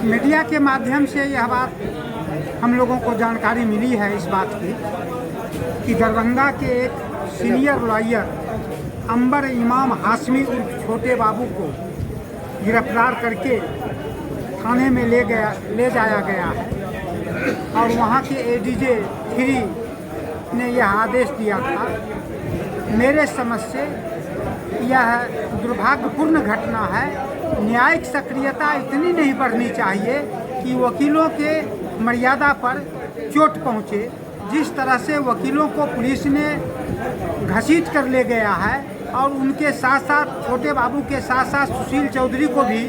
Media के माध्यम से यह बात हम लोगों को जानकारी मिली है इस बात की कि दरभंगा के एक सीनियर लॉयर अंबर इमाम हाशमी उर्फ छोटे बाबू को गिरफ्तार करके थाने में ले जाया गया है और वहाँ के एडीजे 3 ने यह आदेश दिया था। मेरे समझ से यह दुर्भाग्यपूर्ण घटना है। न्यायिक सक्रियता इतनी नहीं बढ़नी चाहिए कि वकीलों के मर्यादा पर चोट पहुँचे। जिस तरह से वकीलों को पुलिस ने घसीट कर ले गया है और उनके साथ साथ छोटे बाबू के साथ साथ सुशील चौधरी को भी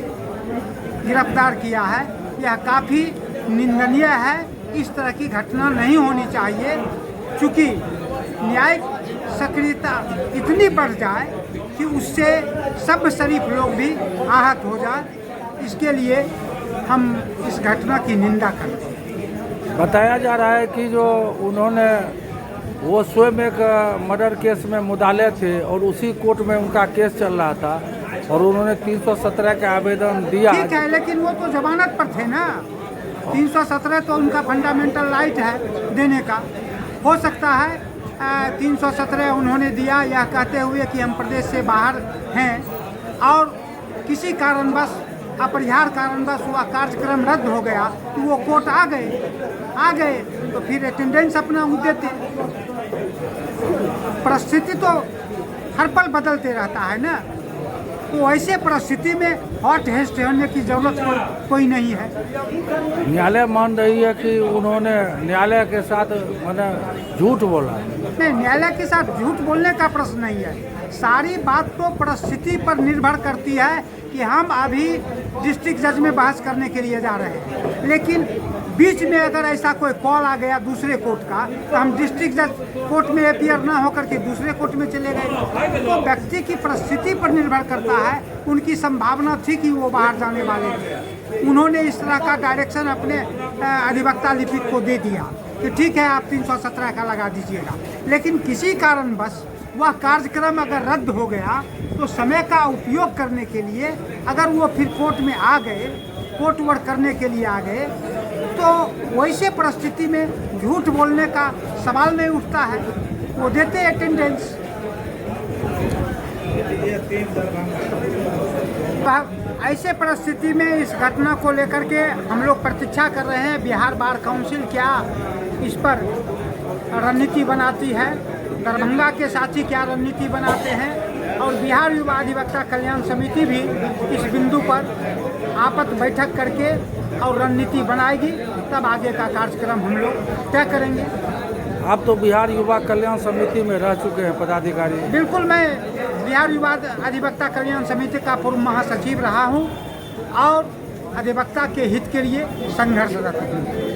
गिरफ्तार किया है, यह काफ़ी निंदनीय है। इस तरह की घटना नहीं होनी चाहिए। चूँकि न्यायिक सक्रियता इतनी बढ़ जाए कि उससे सब शरीफ लोग भी आहत हो जाए, इसके लिए हम इस घटना की निंदा करते हैं। बताया जा रहा है कि जो उन्होंने वो स्वयं एक मर्डर केस में मुद्दाले थे और उसी कोर्ट में उनका केस चल रहा था और उन्होंने 317 का आवेदन दिया। ठीक है, लेकिन वो तो जमानत पर थे ना। 317 तो उनका फंडामेंटल राइट है देने का। हो सकता है 317 उन्होंने दिया यह कहते हुए कि हम प्रदेश से बाहर हैं और किसी कारणवश अपरिहार्य कारणवश वह कार्यक्रम रद्द हो गया तो वो कोर्ट आ गए तो फिर अटेंडेंस अपना देते। परिस्थिति तो हर पल बदलते रहता है ना, तो ऐसे परिस्थिति में हॉट हेस्ट होने की जरूरत कोई नहीं है। न्यायालय मान रही है कि उन्होंने न्यायालय के साथ मैंने झूठ बोला। नहीं, न्यायालय के साथ झूठ बोलने का प्रश्न नहीं है। सारी बात तो परिस्थिति पर निर्भर करती है कि हम अभी डिस्ट्रिक्ट जज में बहस करने के लिए जा रहे हैं, लेकिन बीच में अगर ऐसा कोई कॉल आ गया दूसरे कोर्ट का तो हम डिस्ट्रिक्ट जज कोर्ट में अपियर ना होकर के दूसरे कोर्ट में चले गए। तो व्यक्ति की परिस्थिति पर निर्भर करता है। उनकी संभावना थी कि वो बाहर जाने वाले थे, उन्होंने इस तरह का डायरेक्शन अपने अधिवक्ता लिपिक को दे दिया कि ठीक है आप 317 का लगा दीजिएगा। लेकिन किसी कारणवश वह कार्यक्रम अगर रद्द हो गया तो समय का उपयोग करने के लिए अगर वो फिर कोर्ट में आ गए, कोर्ट वर्क करने के लिए आ गए, तो वैसे परिस्थिति में झूठ बोलने का सवाल नहीं उठता है। वो देते अटेंडेंस। ऐसे परिस्थिति में इस घटना को लेकर के हम लोग प्रतीक्षा कर रहे हैं बिहार बार काउंसिल क्या इस पर रणनीति बनाती है, दरभंगा के साथी क्या रणनीति बनाते हैं और बिहार युवा अधिवक्ता कल्याण समिति भी इस बिंदु पर आपत बैठक करके और रणनीति बनाएगी। तब आगे का कार्यक्रम हम लोग तय करेंगे। आप तो बिहार युवा कल्याण समिति में रह चुके हैं पदाधिकारी। बिल्कुल, मैं बिहार युवा अधिवक्ता कल्याण समिति का पूर्व महासचिव रहा हूँ और अधिवक्ता के हित के लिए संघर्षरत हूँ।